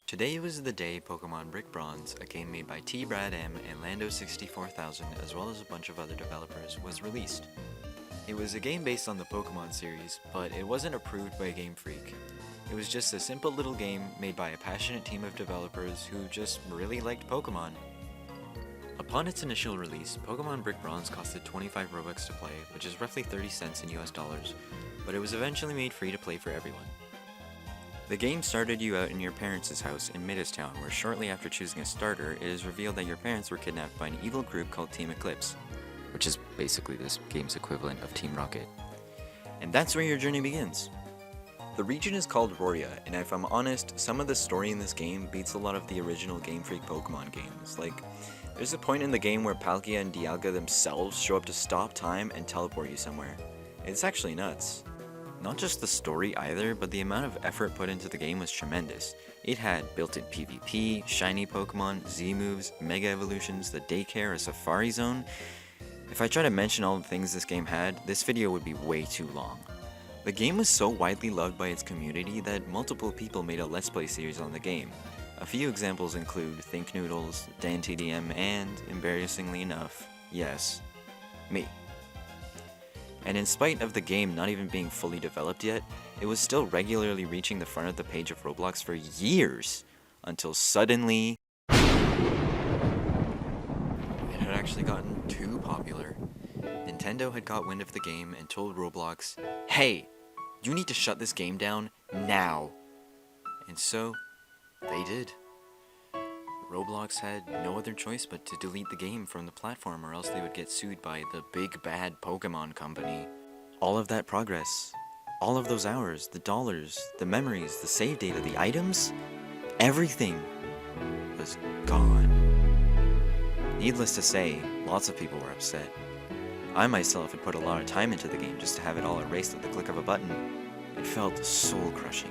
Today was the day Pokemon Brick Bronze, a game made by T. Brad M. and Lando64000 as well as a bunch of other developers, was released. It was a game based on the Pokemon series, but it wasn't approved by Game Freak. It was just a simple little game made by a passionate team of developers who just really liked Pokemon. Upon its initial release, Pokemon Brick Bronze costed 25 Robux to play, which is roughly 30 cents in US dollars, but it was eventually made free to play for everyone. The game started you out in your parents' house in Midastown, where shortly after choosing a starter, it is revealed that your parents were kidnapped by an evil group called Team Eclipse, which is basically this game's equivalent of Team Rocket. And that's where your journey begins. The region is called Roria, and if I'm honest, some of the story in this game beats a lot of the original Game Freak Pokemon games. Like, there's a point in the game where Palkia and Dialga themselves show up to stop time and teleport you somewhere. It's actually nuts. Not just the story either, but the amount of effort put into the game was tremendous. It had built-in PvP, shiny Pokemon, Z-moves, Mega Evolutions, the daycare, a Safari Zone. If I try to mention all the things this game had, this video would be way too long. The game was so widely loved by its community that multiple people made a Let's Play series on the game. A few examples include Think Noodles, DanTDM, and, embarrassingly enough, yes, me. And in spite of the game not even being fully developed yet, it was still regularly reaching the front of the page of Roblox for years, until suddenly it had actually gotten too popular. Nintendo had got wind of the game and told Roblox, "Hey, you need to shut this game down now." And so, they did. Roblox had no other choice but to delete the game from the platform, or else they would get sued by the big bad Pokemon company. All of that progress, all of those hours, the dollars, the memories, the save data, the items, everything was gone. Needless to say, lots of people were upset. I myself had put a lot of time into the game just to have it all erased at the click of a button. It felt soul-crushing.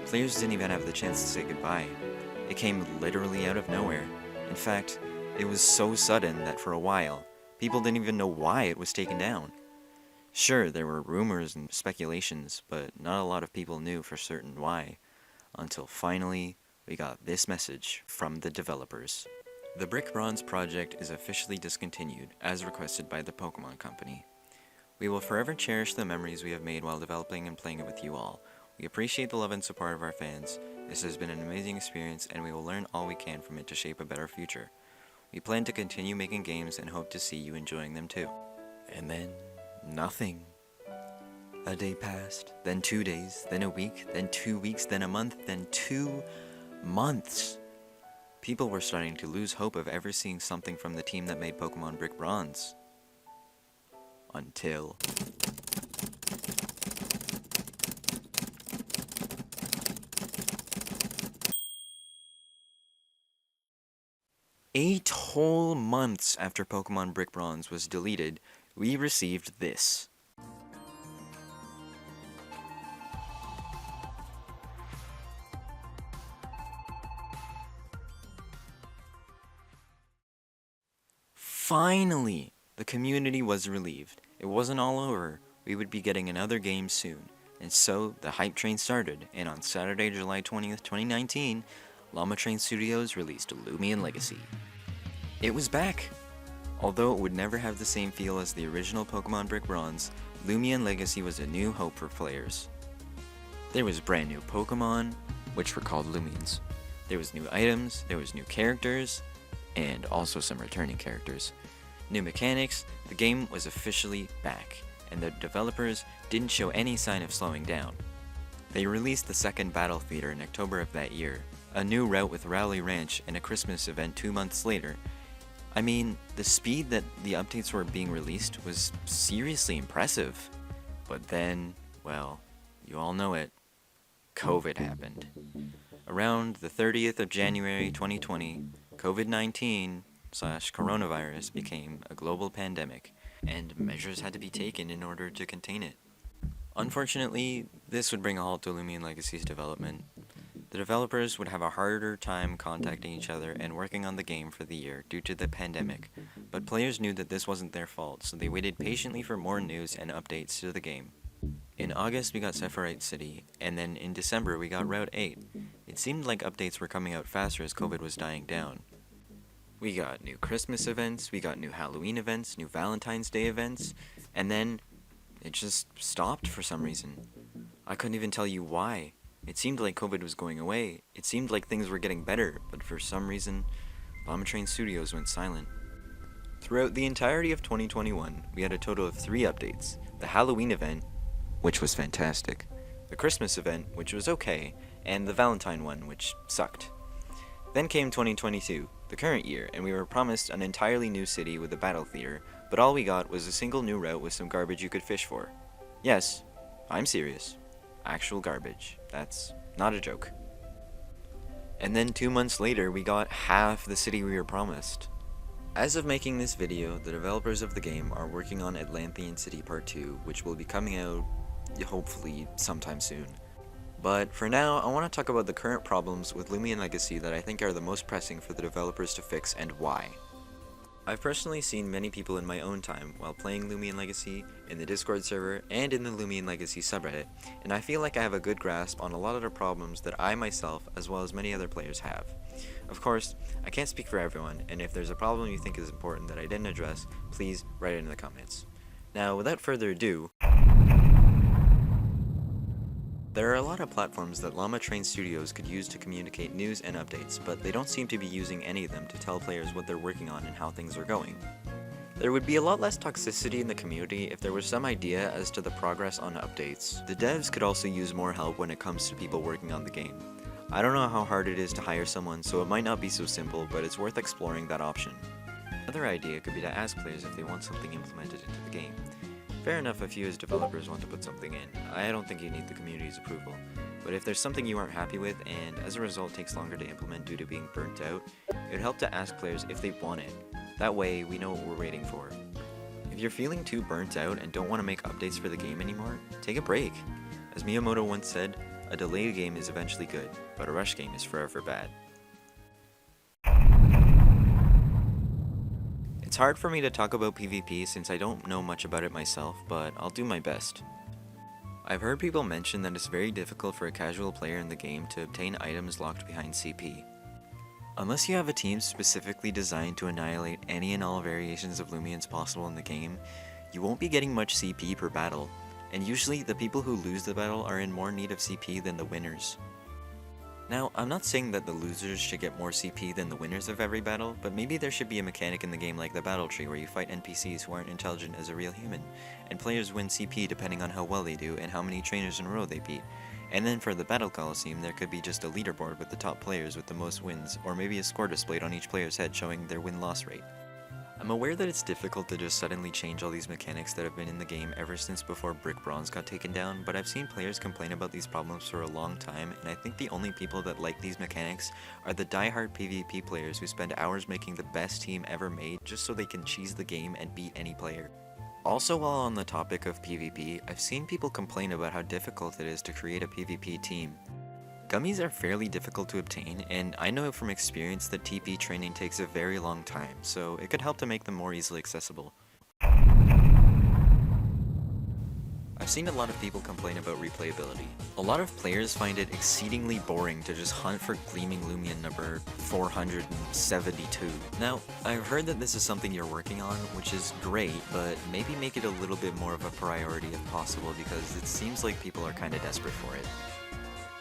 Players didn't even have the chance to say goodbye. It came literally out of nowhere. In fact, it was so sudden that for a while, people didn't even know why it was taken down. Sure, there were rumors and speculations, but not a lot of people knew for certain why, until finally we got this message from the developers. The Brick Bronze project is officially discontinued, as requested by the Pokemon Company. We will forever cherish the memories we have made while developing and playing it with you all. We appreciate the love and support of our fans. This has been an amazing experience, and we will learn all we can from it to shape a better future. We plan to continue making games and hope to see you enjoying them too. And then, nothing. A day passed, then 2 days, then a week, then 2 weeks, then a month, then 2 months. People were starting to lose hope of ever seeing something from the team that made Pokemon Brick Bronze. Until... "8 whole months after Pokemon Brick Bronze was deleted, we received this. Finally, the community was relieved. It wasn't all over. We would be getting another game soon. And so, the hype train started, and on Saturday, July 20th, 2019, Llama Train Studios released Loomian Legacy. It was back! Although it would never have the same feel as the original Pokemon Brick Bronze, Loomian Legacy was a new hope for players. There was brand new Pokemon, which were called Loomians. There was new items, there was new characters, and also some returning characters. New mechanics, the game was officially back, and the developers didn't show any sign of slowing down. They released the second Battle Theater in October of that year, a new route with Rowley Ranch, and a Christmas event 2 months later. I mean, the speed that the updates were being released was seriously impressive. But then, well, you all know it, COVID happened. Around the 30th of January 2020, COVID-19/coronavirus became a global pandemic, and measures had to be taken in order to contain it. Unfortunately, this would bring a halt to Loomian Legacy's development. The developers would have a harder time contacting each other and working on the game for the year due to the pandemic, but players knew that this wasn't their fault, so they waited patiently for more news and updates to the game. In August we got Sepharite City, and then in December we got Route 8. It seemed like updates were coming out faster as COVID was dying down. We got new Christmas events, we got new Halloween events, new Valentine's Day events, and then it just stopped for some reason. I couldn't even tell you why. It seemed like COVID was going away, it seemed like things were getting better, but for some reason, Llama Train Studios went silent. Throughout the entirety of 2021, we had a total of 3 updates. The Halloween event, which was fantastic, the Christmas event, which was okay, and the Valentine one, which sucked. Then came 2022, the current year, and we were promised an entirely new city with a battle theater, but all we got was a single new route with some garbage you could fish for. Yes, I'm serious. Actual garbage. That's not a joke. And then 2 months later, we got half the city we were promised. As of making this video, the developers of the game are working on Atlantean City Part 2, which will be coming out hopefully sometime soon. But for now, I want to talk about the current problems with Loomian Legacy that I think are the most pressing for the developers to fix and why. I've personally seen many people in my own time while playing Loomian Legacy, in the Discord server, and in the Loomian Legacy subreddit, and I feel like I have a good grasp on a lot of the problems that I myself, as well as many other players, have. Of course, I can't speak for everyone, and if there's a problem you think is important that I didn't address, please write it in the comments. Now, without further ado, there are a lot of platforms that Llama Train Studios could use to communicate news and updates, but they don't seem to be using any of them to tell players what they're working on and how things are going. There would be a lot less toxicity in the community if there was some idea as to the progress on updates. The devs could also use more help when it comes to people working on the game. I don't know how hard it is to hire someone, so it might not be so simple, but it's worth exploring that option. Another idea could be to ask players if they want something implemented into the game. Fair enough if you as developers want to put something in. I don't think you need the community's approval. But if there's something you aren't happy with, and as a result takes longer to implement due to being burnt out, it would help to ask players if they want it. That way, we know what we're waiting for. If you're feeling too burnt out and don't want to make updates for the game anymore, take a break. As Miyamoto once said, a delayed game is eventually good, but a rush game is forever bad. It's hard for me to talk about PvP since I don't know much about it myself, but I'll do my best. I've heard people mention that it's very difficult for a casual player in the game to obtain items locked behind CP. Unless you have a team specifically designed to annihilate any and all variations of Loomians possible in the game, you won't be getting much CP per battle, and usually the people who lose the battle are in more need of CP than the winners. Now, I'm not saying that the losers should get more CP than the winners of every battle, but maybe there should be a mechanic in the game like the battle tree where you fight NPCs who aren't intelligent as a real human, and players win CP depending on how well they do and how many trainers in a row they beat. And then for the Battle Coliseum, there could be just a leaderboard with the top players with the most wins, or maybe a score displayed on each player's head showing their win-loss rate. I'm aware that it's difficult to just suddenly change all these mechanics that have been in the game ever since before Brick Bronze got taken down, but I've seen players complain about these problems for a long time, and I think the only people that like these mechanics are the die-hard PvP players who spend hours making the best team ever made just so they can cheese the game and beat any player. Also, while on the topic of PvP, I've seen people complain about how difficult it is to create a PvP team. Gummies are fairly difficult to obtain, and I know from experience that TP training takes a very long time, so it could help to make them more easily accessible. I've seen a lot of people complain about replayability. A lot of players find it exceedingly boring to just hunt for Gleaming Loomian number 472. Now, I've heard that this is something you're working on, which is great, but maybe make it a little bit more of a priority if possible because it seems like people are kinda desperate for it.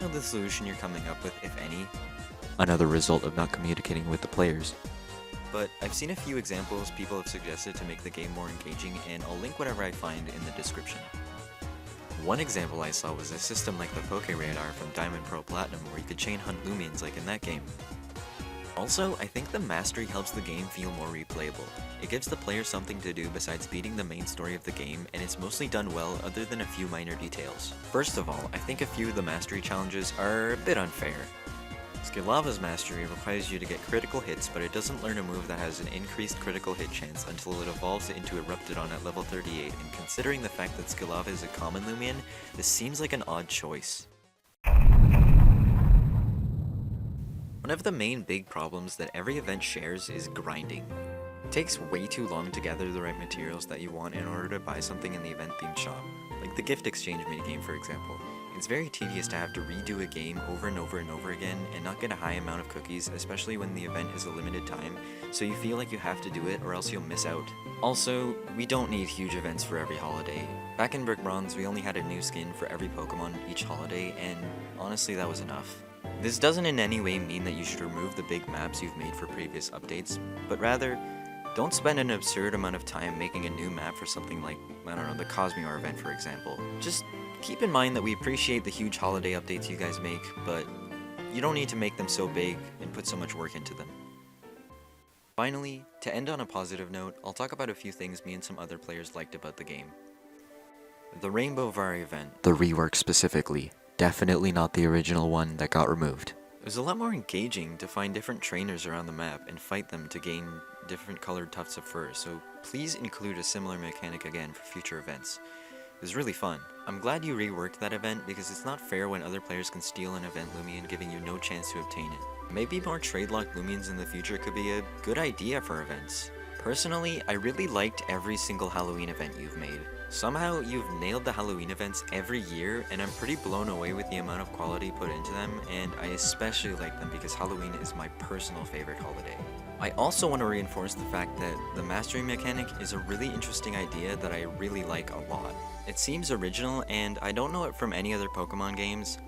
Know the solution you're coming up with, if any? Another result of not communicating with the players. But I've seen a few examples people have suggested to make the game more engaging, and I'll link whatever I find in the description. One example I saw was a system like the Poké-Radar from Diamond Pearl Platinum where you could chain hunt Loomians like in that game. Also, I think the mastery helps the game feel more replayable. It gives the player something to do besides beating the main story of the game, and it's mostly done well other than a few minor details. First of all, I think a few of the mastery challenges are a bit unfair. Skilava's mastery requires you to get critical hits, but it doesn't learn a move that has an increased critical hit chance until it evolves into Eruptidon at level 38, and considering the fact that Skilava is a common Loomian, this seems like an odd choice. One of the main big problems that every event shares is grinding. It takes way too long to gather the right materials that you want in order to buy something in the event themed shop, like the gift exchange minigame for example. It's very tedious to have to redo a game over and over and over again and not get a high amount of cookies, especially when the event is a limited time, so you feel like you have to do it or else you'll miss out. Also, we don't need huge events for every holiday. Back in Brick Bronze, we only had a new skin for every Pokemon each holiday, and honestly that was enough. This doesn't in any way mean that you should remove the big maps you've made for previous updates, but rather, don't spend an absurd amount of time making a new map for something like, I don't know, the Cosmere event for example. Just keep in mind that we appreciate the huge holiday updates you guys make, but you don't need to make them so big and put so much work into them. Finally, to end on a positive note, I'll talk about a few things me and some other players liked about the game. The Rainbow Vari event, the rework specifically, definitely not the original one that got removed. It was a lot more engaging to find different trainers around the map and fight them to gain different colored tufts of fur, so please include a similar mechanic again for future events. It was really fun. I'm glad you reworked that event because it's not fair when other players can steal an event Loomian giving you no chance to obtain it. Maybe more trade-locked Loomians in the future could be a good idea for events. Personally, I really liked every single Halloween event you've made. Somehow, you've nailed the Halloween events every year, and I'm pretty blown away with the amount of quality put into them, and I especially like them because Halloween is my personal favorite holiday. I also want to reinforce the fact that the mastery mechanic is a really interesting idea that I really like a lot. It seems original, and I don't know it from any other Pokemon games,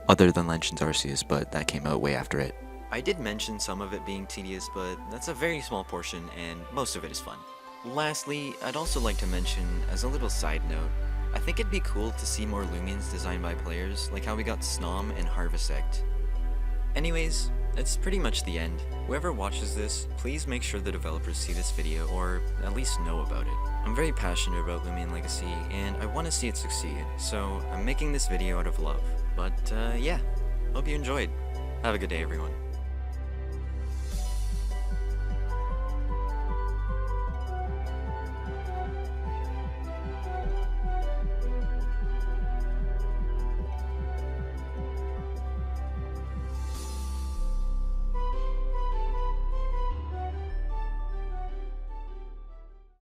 other than Legends Arceus, but that came out way after it. I did mention some of it being tedious, but that's a very small portion, and most of it is fun. Lastly, I'd also like to mention, as a little side note, I think it'd be cool to see more Loomians designed by players, like how we got Snom and Harvesect. Anyways, that's pretty much the end. Whoever watches this, please make sure the developers see this video, or at least know about it. I'm very passionate about Loomian Legacy, and I want to see it succeed, so I'm making this video out of love. But yeah, hope you enjoyed. Have a good day everyone.